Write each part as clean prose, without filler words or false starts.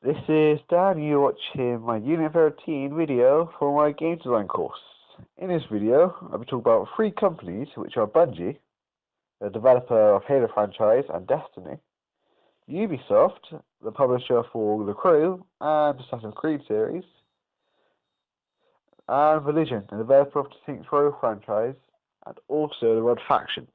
This is Dan, you're watching my Unit 13 video for my game design course. In this video, I'll be talking about three companies, which are Bungie, the developer of Halo franchise and Destiny, Ubisoft, the publisher for The Crew and Assassin's Creed series, and Volition, the developer of the Saints Row franchise and also the Red Faction.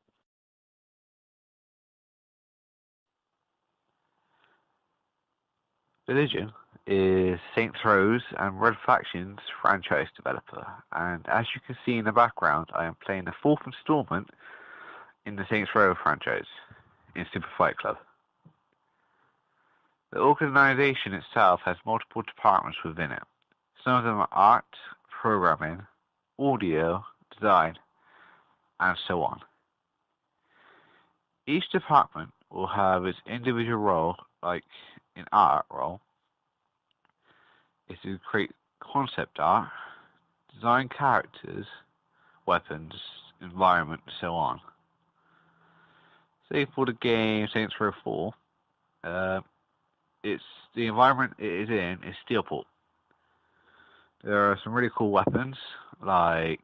Volition is Saints Row's and Red Faction's franchise developer, and as you can see in the background, I am playing the fourth installment in the Saints Row franchise in Super Fight Club. The organization itself has multiple departments within it. Some of them are art, programming, audio, design, and so on. Each department will have its individual role, like in art role, is to create concept art, design characters, weapons, environment, and so on. Say for the game Saints Row 4, it's the environment it is in is Steelport. There are some really cool weapons like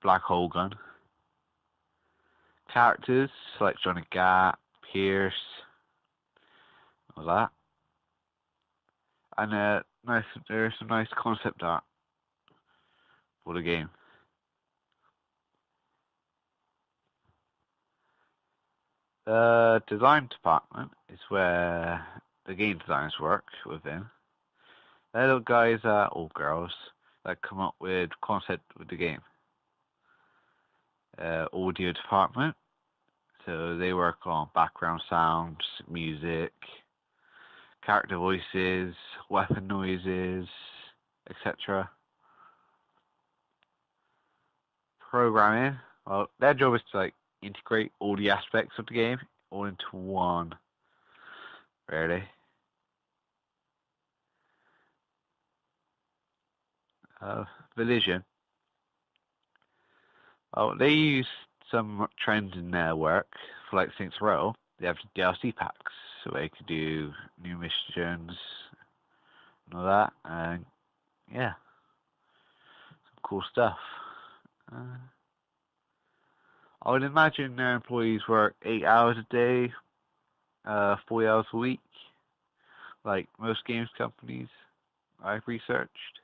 Black Hole Gun, characters like Johnny Gat, Pierce, all that, and there's some nice concept art for the game. The design department is where the game designers work within. They're the guys or girls that come up with concept with the game. Audio department, so they work on background sounds, music, character voices, weapon noises, etc. Programming, well, their job is to integrate all the aspects of the game all into one, really. Volition, well, they use some trends in their work for Saints Row. They have DLC packs, so they could do new missions and all that, and yeah, some cool stuff. I would imagine their employees work 8 hours a day, 4 hours a week, like most games companies I've researched.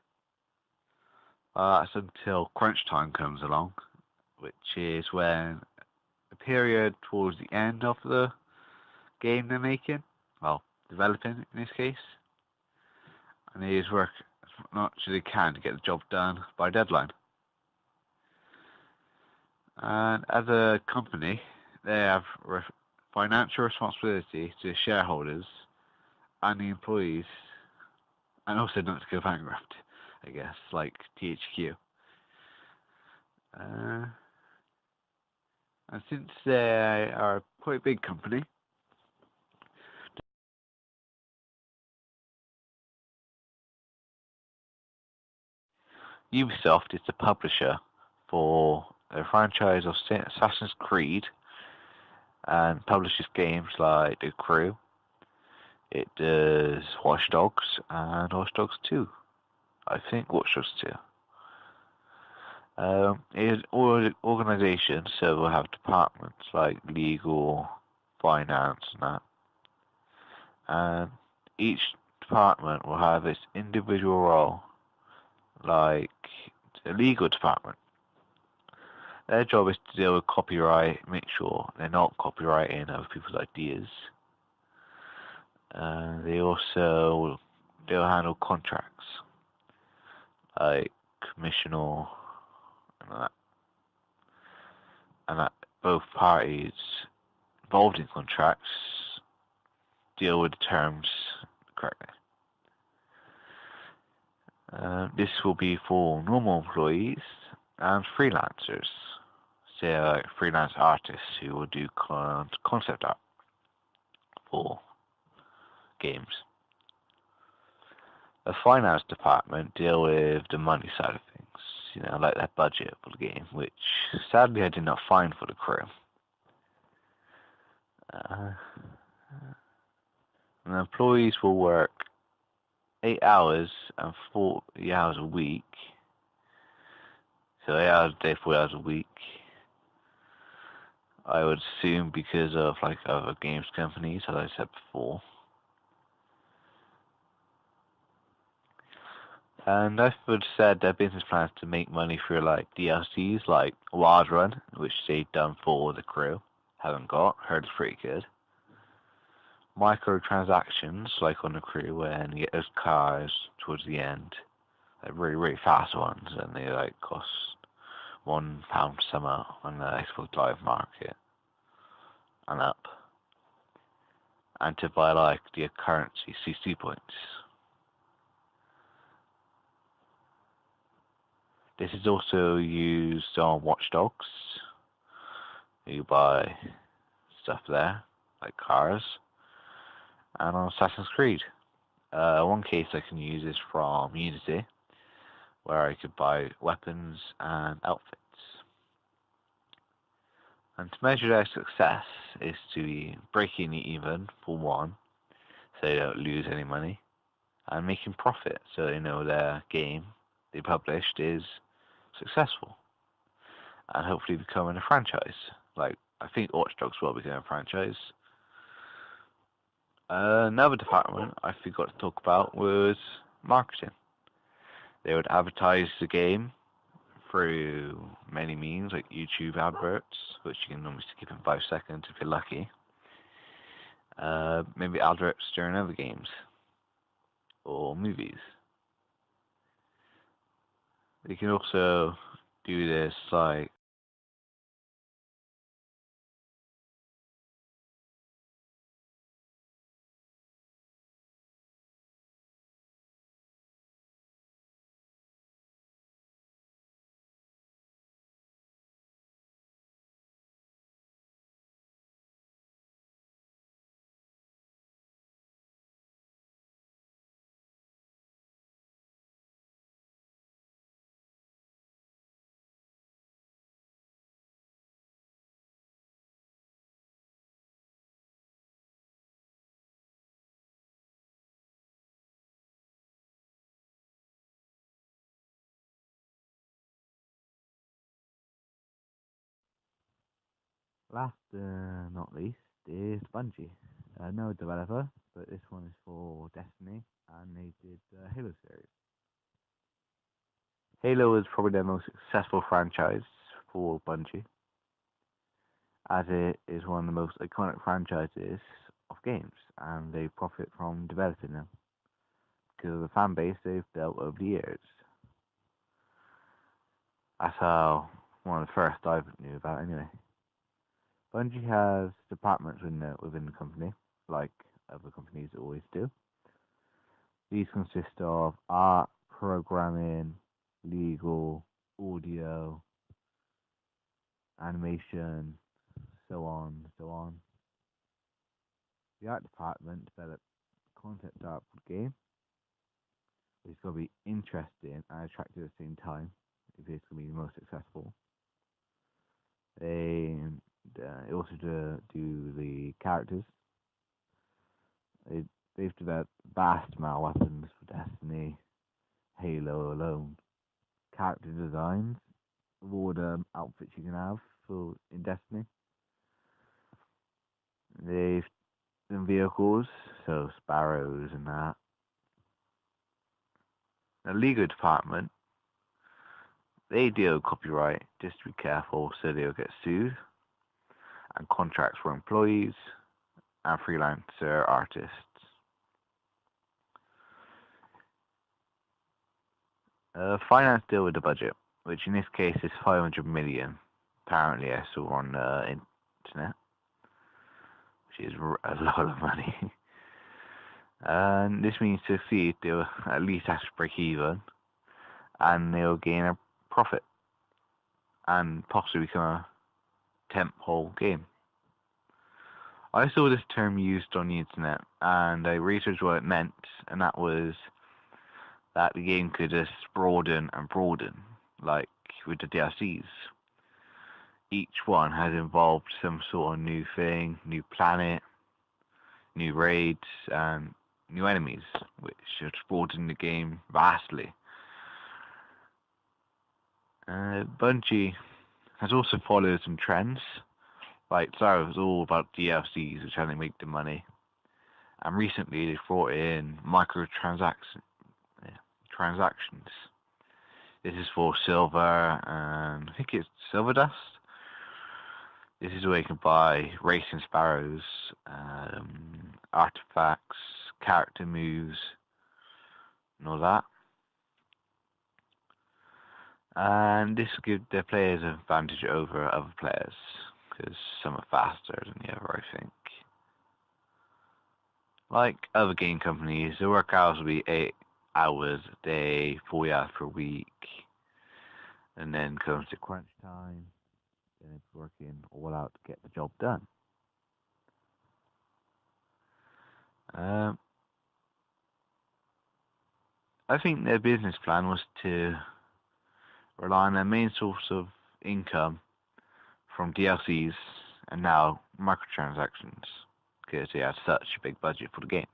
That's until crunch time comes along, which is when a period towards the end of the game they're making, well, developing in this case, and they just work as much as they can to get the job done by deadline. And as a company, they have financial responsibility to the shareholders and the employees, and also not to go bankrupt, I guess, like THQ. And since they are quite a big company, Ubisoft is the publisher for a franchise of Assassin's Creed and publishes games like The Crew. It does Watch Dogs and Watch Dogs 2. I think Watch Dogs 2. It is an organization, so we'll have departments like legal, finance, and that. And each department will have its individual role, like the legal department. Their job is to deal with copyright, make sure they're not copyrighting other people's ideas. They'll handle contracts, like commissioner and that both parties involved in contracts deal with the terms correctly. This will be for normal employees and freelancers, say freelance artists who will do concept art for games. The finance department deal with the money side of things, like that budget for the game, which sadly I did not find for The Crew. And the employees will work 8 hours and 40 hours a week. So 8 hours a day, 4 hours a week. I would assume because of like other games companies, as I said before. And I would said their business plans to make money through like DLCs like Wild Run, which they've done for the crew. Haven't got. Heard it's pretty good. Microtransactions like on the crew when you get those cars towards the end, like really, really fast ones, and they like cost £1 summer on the Xbox Live Market and up. And to buy like the currency CC points. This is also used on Watch Dogs. You buy stuff there, like cars, and on Assassin's Creed. One case I can use is from Unity, where I could buy weapons and outfits. And to measure their success is to be breaking even for one, so they don't lose any money, and making profit, so they know their game they published is successful, and hopefully becoming a franchise. Like, I think Watch Dogs will become a franchise. Another department I forgot to talk about was marketing. They would advertise the game through many means, like YouTube adverts, which you can normally skip in 5 seconds if you're lucky. Maybe adverts during other games or movies. They can also do this like last not least is Bungie. No developer, but this one is for Destiny, and they did the Halo series. Halo is probably their most successful franchise for Bungie, as it is one of the most iconic franchises of games, and they profit from developing them because of the fan base they've built over the years. That's how one of the first I knew about anyway. Bungie has departments within the company, like other companies always do. These consist of art, programming, legal, audio, animation, so on, so on. The art department developed concept art for the game, which is going to be interesting and attractive at the same time if it's going to be the most successful. They also do the characters. They've developed vast amount of weapons for Destiny, Halo alone. Character designs of all the outfits you can have for in Destiny. They've done vehicles, so Sparrows and that. The legal department, they deal with copyright, just to be careful so they'll get sued, and contracts for employees and freelancer artists. Finance deal with the budget, which in this case is 500 million. Apparently, I saw on the internet, which is a lot of money. And this means to see they'll at least have to break even, and they'll gain a profit, and possibly become a tentpole game. I saw this term used on the internet, and I researched what it meant, and that was that the game could just broaden and broaden, like with the DLCs. Each one has involved some sort of new thing, new planet, new raids, and new enemies, which has broadened the game vastly. Bungie has also followed some trends. Like, so it was all about DLCs, which how they make the money. And recently they brought in microtransactions. This is for silver, and I think it's silver dust. This is where you can buy racing sparrows, artifacts, character moves, and all that. And this will give the players an advantage over other players, because some are faster than the other, I think. Like other game companies, the work hours will be 8 hours a day, 40 hours per week, and then comes to crunch time, then it's working all out to get the job done. I think their business plan was to rely on their main source of income from DLCs and now microtransactions, because they had such a big budget for the game.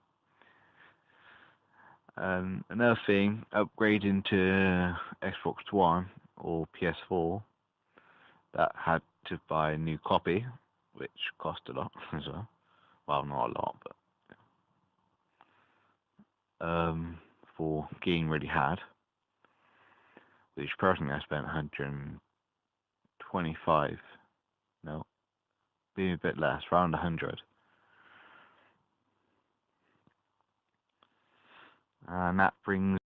Another thing, upgrading to Xbox One or PS4, that had to buy a new copy, which cost a lot as well. Well, not a lot, but for getting really hard. Which personally I spent 125. No, maybe a bit less, around 100. And that brings